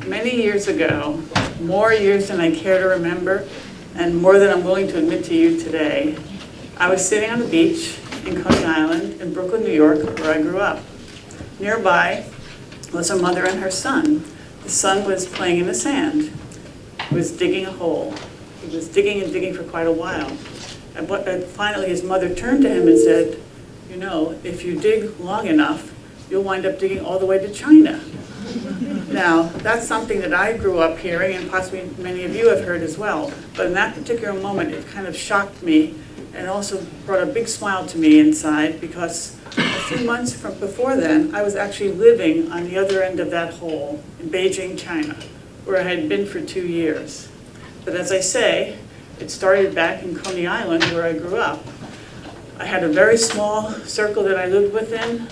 Many years ago, more years than I care to remember, and more than I'm willing to admit to you today, I was sitting on the beach in Coney Island in Brooklyn, New York, where I grew up. Nearby was a mother and her son. The son was playing in the sand. He was digging a hole. He was digging and digging for quite a while. And finally his mother turned to him and said, "You know, if you dig long enough, you'll wind up digging all the way to China." Now, that's something that I grew up hearing, and possibly many of you have heard as well. But in that particular moment, it kind of shocked me, and also brought a big smile to me inside, because a few months before then, I was actually living on the other end of that hole in Beijing, China, where I had been for 2 years. But as I say, it started back in Coney Island, where I grew up. I had a very small circle that I lived within.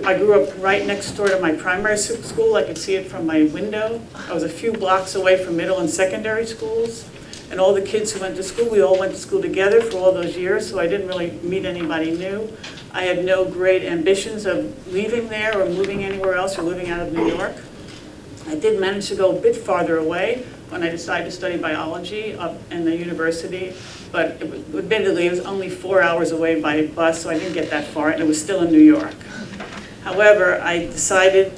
I grew up right next door to my primary school. I could see it from my window. I was a few blocks away from middle and secondary schools. And all the kids who went to school, we all went to school together for all those years, so I didn't really meet anybody new. I had no great ambitions of leaving there or moving anywhere else or living out of New York. I did manage to go a bit farther away when I decided to study biology up in the university, but admittedly it was only 4 hours away by bus, so I didn't get that far, and it was still in New York. However, I decided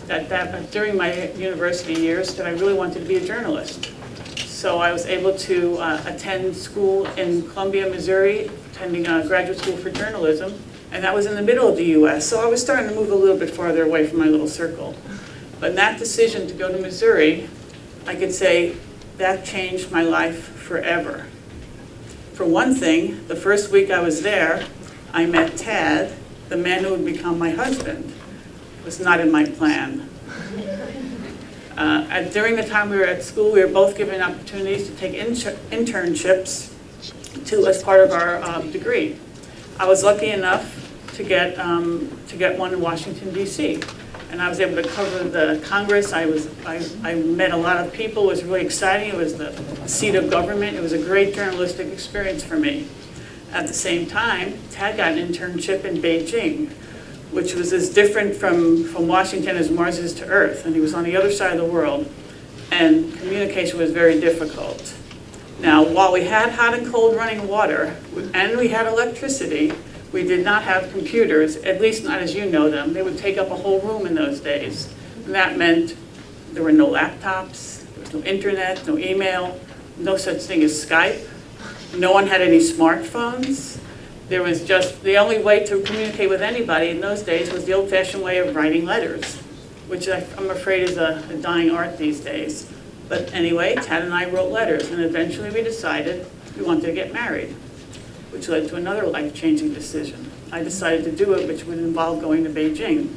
during my university years that I really wanted to be a journalist. So I was able to attend school in Columbia, Missouri, attending a graduate school for journalism, and that was in the middle of the US, so I was starting to move a little bit farther away from my little circle. But in that decision to go to Missouri, I could say that changed my life forever. For one thing, the first week I was there, I met Tad, the man who would become my husband. It was not in my plan. During the time we were at school, we were both given opportunities to take internships as part of our degree. I was lucky enough to get one in Washington, D.C., and I was able to cover the Congress. I met a lot of people. It was really exciting. It was the seat of government. It was a great journalistic experience for me. At the same time, Tad got an internship in Beijing, which was as different from Washington as Mars is to Earth, and he was on the other side of the world, and communication was very difficult. Now, while we had hot and cold running water, and we had electricity, we did not have computers, at least not as you know them. They would take up a whole room in those days, and that meant there were no laptops, there was no internet, no email, no such thing as Skype. No one had any smartphones. There was just, the only way to communicate with anybody in those days was the old-fashioned way of writing letters, which I'm afraid is a dying art these days. But anyway, Tad and I wrote letters, and eventually we decided we wanted to get married, which led to another life-changing decision. I decided to do it, which would involve going to Beijing.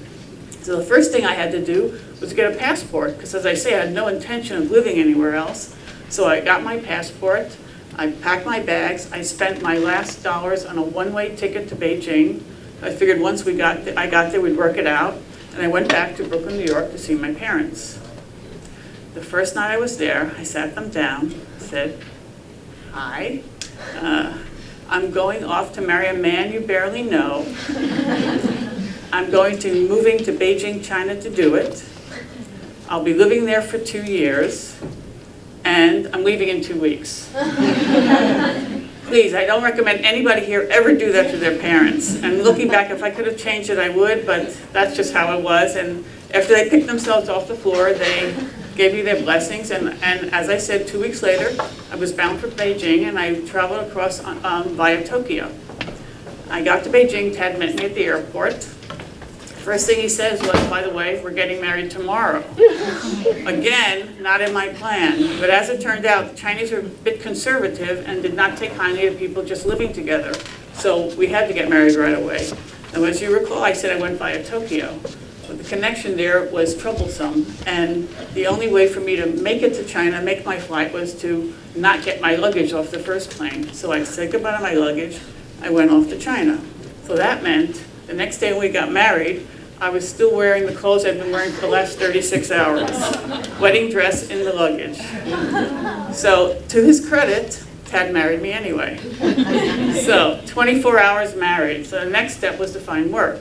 So the first thing I had to do was get a passport, because as I say, I had no intention of living anywhere else. So I got my passport. I packed my bags. I spent my last dollars on a one-way ticket to Beijing. I figured once I got there, we'd work it out. And I went back to Brooklyn, New York to see my parents. The first night I was there, I sat them down, said, "Hi, I'm going off to marry a man you barely know. I'm moving to Beijing, China to do it. I'll be living there for 2 years. And I'm leaving in 2 weeks. Please, I don't recommend anybody here ever do that to their parents. And looking back, if I could have changed it, I would, but that's just how it was. And after they picked themselves off the floor, they gave me their blessings. And as I said, 2 weeks later, I was bound for Beijing, and I traveled across via Tokyo. I got to Beijing. Tad met me at the airport. First thing he says was, "By the way, we're getting married tomorrow." Again, not in my plan. But as it turned out, the Chinese were a bit conservative and did not take kindly to people just living together. So we had to get married right away. And as you recall, I said I went via Tokyo. But the connection there was troublesome. And the only way for me to make it to China, make my flight, was to not get my luggage off the first plane. So I said goodbye to my luggage. I went off to China. So that meant the next day when we got married, I was still wearing the clothes I'd been wearing for the last 36 hours. Wedding dress in the luggage. So to his credit, Tad married me anyway. So 24 hours married. So the next step was to find work.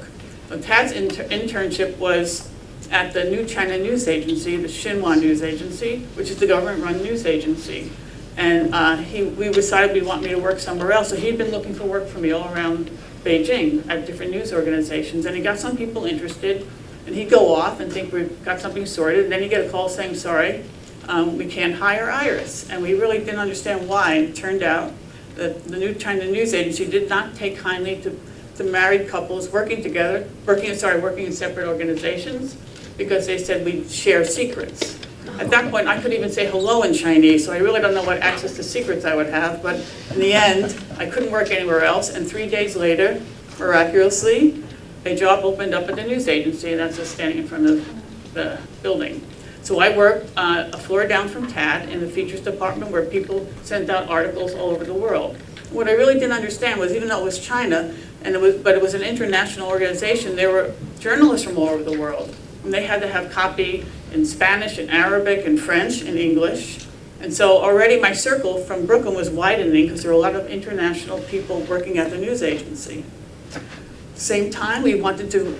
So Tad's internship was at the New China News Agency, the Xinhua News Agency, which is the government-run news agency. And we decided we want me to work somewhere else. So he'd been looking for work for me all around Beijing at different news organizations. And he got some people interested. And he'd go off and think we've got something sorted. And then he'd get a call saying, sorry, we can't hire Iris. And we really didn't understand why. And it turned out that the New China News Agency did not take kindly to married couples working together, working in separate organizations, because they said we'd share secrets. At that point, I couldn't even say hello in Chinese, so I really don't know what access to secrets I would have, but in the end, I couldn't work anywhere else, and 3 days later, miraculously, a job opened up at the news agency, and that's just standing in front of the building. So I worked a floor down from TAD in the features department where people sent out articles all over the world. What I really didn't understand was, even though it was China, but it was an international organization, there were journalists from all over the world. And they had to have copy in Spanish and Arabic and French and English. And so already my circle from Brooklyn was widening because there were a lot of international people working at the news agency. Same time, we wanted to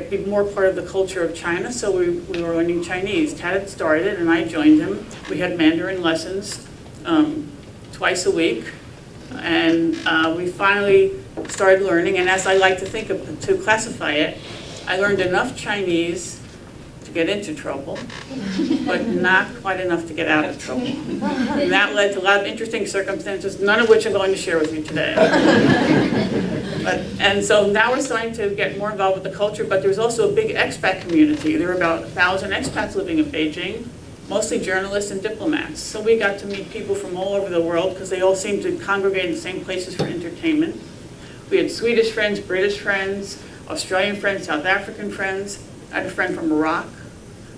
be more part of the culture of China, so we were learning Chinese. Tad had started and I joined him. We had Mandarin lessons twice a week. And we finally started learning, and as I like to think of, to classify it, I learned enough Chinese to get into trouble, but not quite enough to get out of trouble. And that led to a lot of interesting circumstances, none of which I'm going to share with you today. And so now we're starting to get more involved with the culture, but there's also a big expat community. There are about 1,000 expats living in Beijing, mostly journalists and diplomats. So we got to meet people from all over the world because they all seem to congregate in the same places for entertainment. We had Swedish friends, British friends, Australian friends, South African friends. I had a friend from Iraq.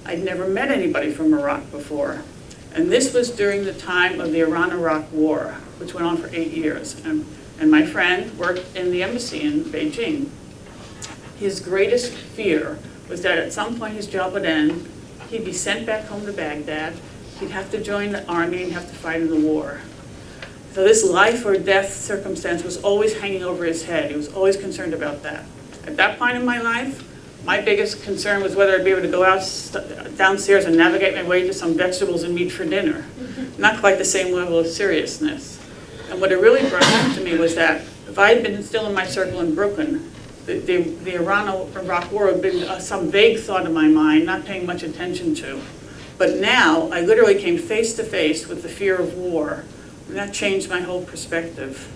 I'd never met anybody from Iraq before. And this was during the time of the Iran-Iraq War, which went on for 8 years. And my friend worked in the embassy in Beijing. His greatest fear was that at some point his job would end, he'd be sent back home to Baghdad, he'd have to join the army and have to fight in the war. So this life or death circumstance was always hanging over his head. He was always concerned about that. At that point in my life, my biggest concern was whether I'd be able to go out downstairs and navigate my way to some vegetables and meat for dinner. Not quite the same level of seriousness. And what it really brought home to me was that if I had been still in my circle in Brooklyn, the Iran-Iraq War would have been some vague thought in my mind, not paying much attention to. But now, I literally came face to face with the fear of war, and that changed my whole perspective.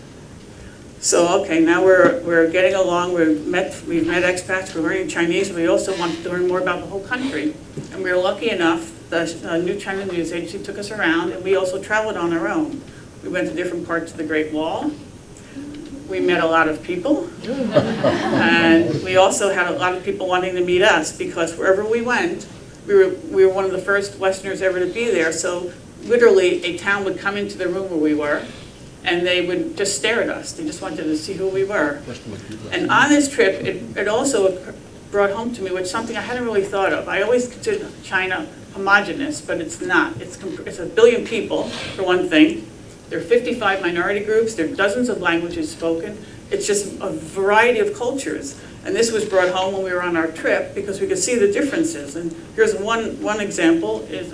So, okay, now we're getting along, we've met expats, we're learning Chinese, we also wanted to learn more about the whole country. And we were lucky enough, the New China News Agency took us around, and we also traveled on our own. We went to different parts of the Great Wall. We met a lot of people, and we also had a lot of people wanting to meet us because wherever we went, we were one of the first Westerners ever to be there. So literally, a town would come into the room where we were, and they would just stare at us. They just wanted to see who we were. And on this trip, it also brought home to me, which is something I hadn't really thought of. I always considered China homogenous, but it's not. It's 1 billion people, for one thing. There are 55 minority groups. There are dozens of languages spoken. It's just a variety of cultures. And this was brought home when we were on our trip because we could see the differences. And here's one example is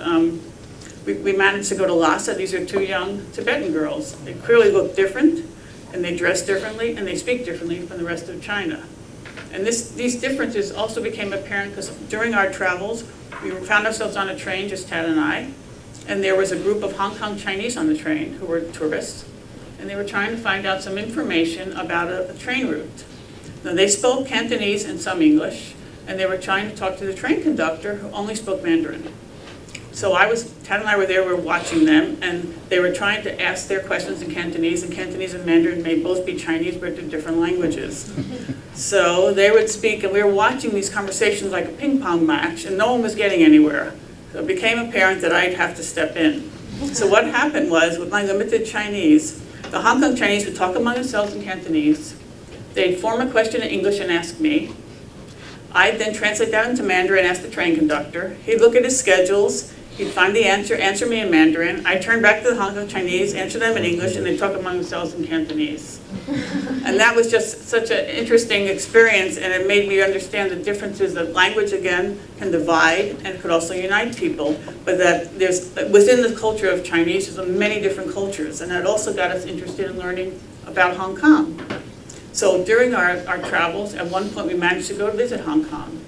we managed to go to Lhasa. These are 2 young Tibetan girls. They clearly look different, and they dress differently, and they speak differently from the rest of China. And these differences also became apparent because during our travels, we found ourselves on a train, just Tad and I, and there was a group of Hong Kong Chinese on the train who were tourists, and they were trying to find out some information about a train route. Now, they spoke Cantonese and some English, and they were trying to talk to the train conductor who only spoke Mandarin. So Tad and I were there, we were watching them, and they were trying to ask their questions in Cantonese and Mandarin may both be Chinese, but they're different languages. So they would speak, and we were watching these conversations like a ping pong match, and no one was getting anywhere. So it became apparent that I'd have to step in. So what happened was, with my limited Chinese, the Hong Kong Chinese would talk among themselves in Cantonese. They'd form a question in English and ask me. I'd then translate that into Mandarin and ask the train conductor. He'd look at his schedules. He'd find the answer me in Mandarin. I'd turn back to the Hong Kong Chinese, answer them in English, and they'd talk among themselves in Cantonese. And that was just such an interesting experience, and it made me understand the differences that language, again, can divide and could also unite people, but that there's, within the culture of Chinese, there's many different cultures, and that also got us interested in learning about Hong Kong. So during our travels, at one point we managed to go visit Hong Kong.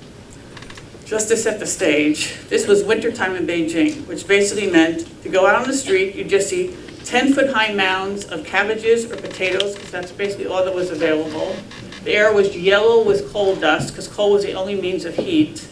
Just to set the stage, this was wintertime in Beijing, which basically meant to go out on the street, you just see 10-foot-high mounds of cabbages or potatoes, because that's basically all that was available. The air was yellow with coal dust, because coal was the only means of heat,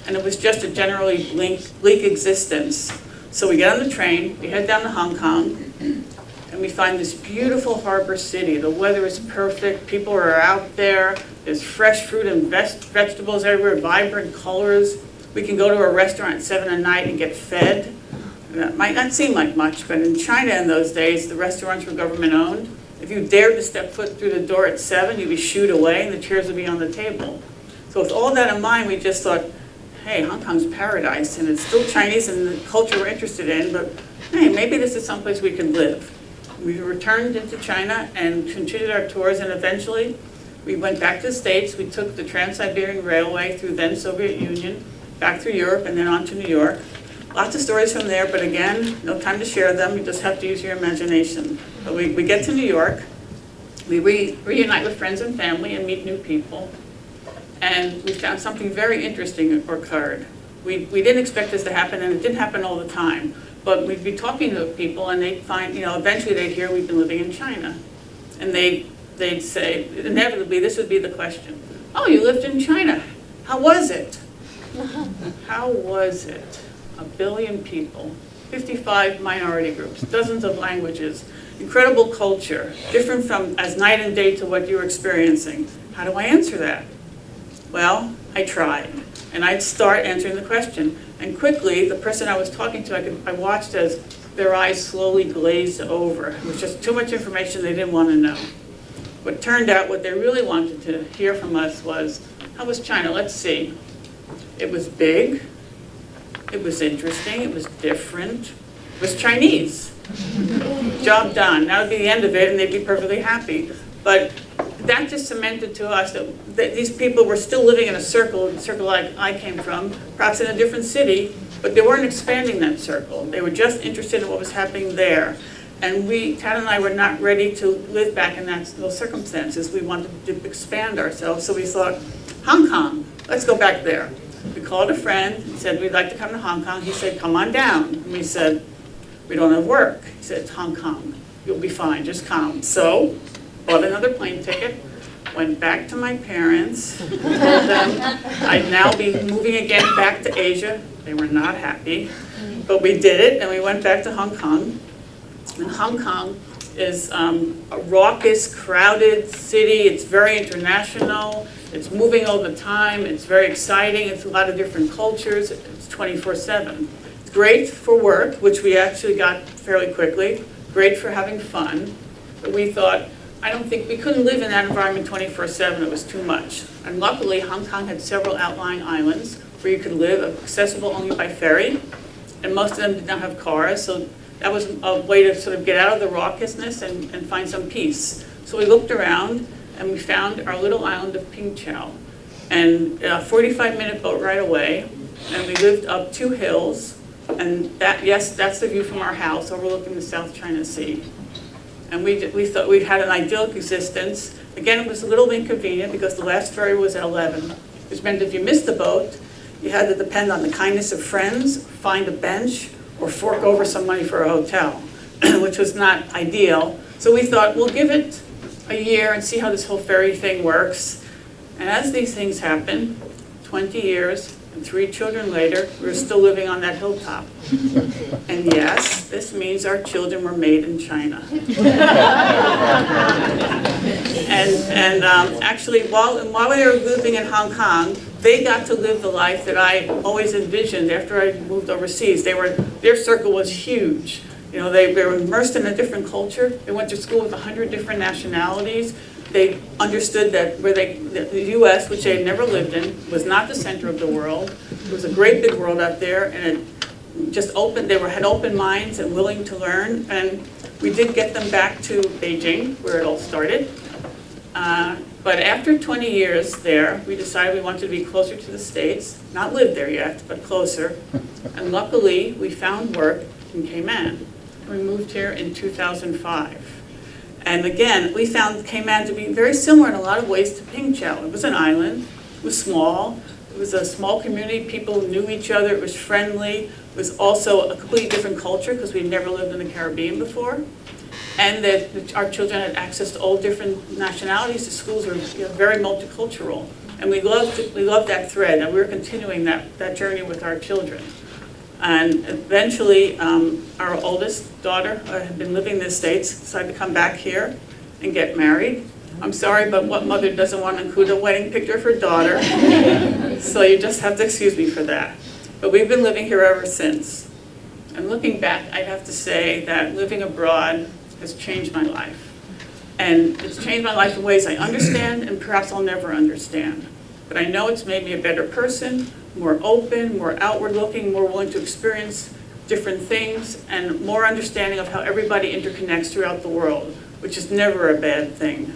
and it was just a generally bleak existence. So we get on the train, we head down to Hong Kong, and we find this beautiful harbor city. The weather is perfect, people are out there, there's fresh fruit and vegetables everywhere, vibrant colors. We can go to a restaurant at 7 at night and get fed. That might not seem like much, but in China in those days, the restaurants were government owned. If you dared to step foot through the door at 7, you'd be shooed away and the chairs would be on the table. So with all that in mind, we just thought, hey, Hong Kong's paradise, and it's still Chinese and the culture we're interested in, but hey, maybe this is someplace we can live. We returned into China and continued our tours, and eventually we went back to the States. We took the Trans-Siberian Railway through then Soviet Union, back through Europe, and then on to New York. Lots of stories from there, but again, no time to share them. You just have to use your imagination. But we get to New York, we reunite with friends and family and meet new people, and we found something very interesting occurred. We didn't expect this to happen, and it didn't happen all the time. But we'd be talking to people, and they'd find, eventually they'd hear we've been living in China. And they'd say, inevitably, this would be the question. Oh, you lived in China. How was it? How was it? 1 billion people, 55 minority groups, dozens of languages, incredible culture, different from as night and day to what you were experiencing. How do I answer that? Well, I tried. And I'd start answering the question. And quickly, the person I was talking to, I watched as their eyes slowly glazed over. It was just too much information they didn't want to know. What turned out, what they really wanted to hear from us was, how was China? Let's see. It was big. It was interesting. It was different. It was Chinese. Job done. That would be the end of it, and they'd be perfectly happy. But that just cemented to us that these people were still living in a circle, the circle I came from, perhaps in a different city, but they weren't expanding that circle. They were just interested in what was happening there. And Tad and I were not ready to live back in those circumstances. We wanted to expand ourselves, so we thought, Hong Kong, let's go back there. We called a friend and said, we'd like to come to Hong Kong. He said, come on down. And we said, we don't have work. He said, it's Hong Kong. You'll be fine, just come. So, bought another plane ticket, went back to my parents, told them I'd now be moving again back to Asia. They were not happy, but we did it, and we went back to Hong Kong. And Hong Kong is a raucous, crowded city. It's very international. It's moving all the time. It's very exciting. It's a lot of different cultures. It's 24/7. It's great for work, which we actually got fairly quickly. Great for having fun. But we thought, I don't think we couldn't live in that environment 24/7. It was too much. And luckily, Hong Kong had several outlying islands where you could live, accessible only by ferry. And most of them did not have cars, so that was a way to sort of get out of the raucousness and find some peace. So we looked around, and we found our little island of Pingqiao, and a 45-minute boat ride away, and we lived up 2 hills, and that's the view from our house overlooking the South China Sea. And we thought we had an idyllic existence. Again, it was a little inconvenient because the last ferry was at 11, which meant if you missed the boat, you had to depend on the kindness of friends, find a bench, or fork over some money for a hotel, which was not ideal. So we thought, we'll give it a year and see how this whole ferry thing works. And as these things happen, 20 years and 3 children later, we're still living on that hilltop. And yes, this means our children were made in China. and actually, while they were living in Hong Kong, they got to live the life that I always envisioned after I moved overseas. Their circle was huge. They were immersed in a different culture. They went to school with 100 different nationalities. They understood that the U.S., which they had never lived in, was not the center of the world. It was a great big world out there, and just open, they had open minds and willing to learn, and we did get them back to Beijing, where it all started. But after 20 years there, we decided we wanted to be closer to the States, not live there yet, but closer. And luckily, we found work in Cayman. We moved here in 2005. And again, we found Cayman to be very similar in a lot of ways to Pingqiao. It was an island, it was small, it was a small community, people knew each other, it was friendly, it was also a completely different culture because we'd never lived in the Caribbean before. And that our children had access to all different nationalities. The schools were very multicultural. And we loved that thread, and we were continuing that journey with our children. And eventually, our oldest daughter had been living in the States, decided to come back here and get married. I'm sorry, but what mother doesn't want to include a wedding picture of her daughter? So you just have to excuse me for that. But we've been living here ever since. And looking back, I'd have to say that living abroad has changed my life. And it's changed my life in ways I understand and perhaps I'll never understand. But I know it's made me a better person, more open, more outward looking, more willing to experience different things, and more understanding of how everybody interconnects throughout the world, which is never a bad thing.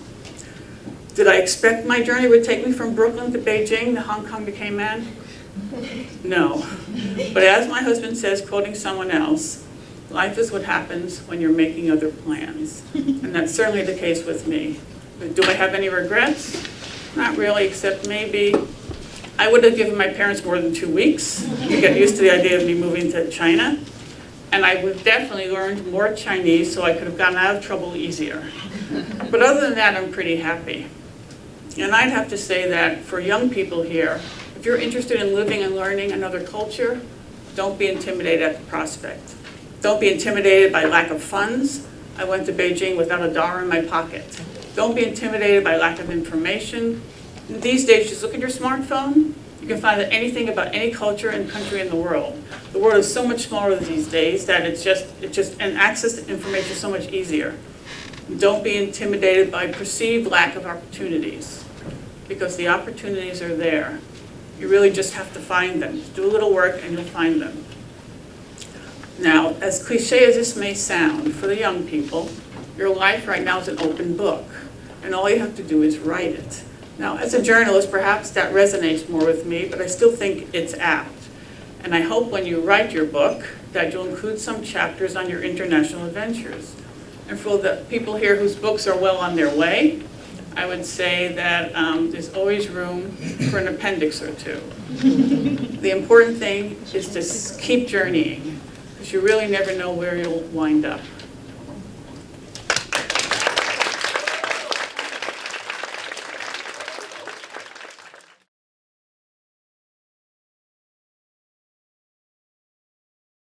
Did I expect my journey would take me from Brooklyn to Beijing, to Hong Kong to Cayman? No. But as my husband says, quoting someone else, life is what happens when you're making other plans. And that's certainly the case with me. But do I have any regrets? Not really, except maybe I would have given my parents more than 2 weeks to get used to the idea of me moving to China. And I would have definitely learned more Chinese so I could have gotten out of trouble easier. But other than that, I'm pretty happy. And I'd have to say that for young people here, if you're interested in living and learning another culture, don't be intimidated at the prospect. Don't be intimidated by lack of funds. I went to Beijing without $1 in my pocket. Don't be intimidated by lack of information. These days, just look at your smartphone. You can find out anything about any culture and country in the world. The world is so much smaller these days that and access to information is so much easier. Don't be intimidated by perceived lack of opportunities, because the opportunities are there. You really just have to find them. Do a little work and you'll find them. Now, as cliche as this may sound, for the young people, your life right now is an open book, and all you have to do is write it. Now, as a journalist, perhaps that resonates more with me, but I still think it's apt. And I hope when you write your book that you'll include some chapters on your international adventures. And for the people here whose books are well on their way, I would say that there's always room for an appendix or two. The important thing is to keep journeying, because you really never know where you'll wind up.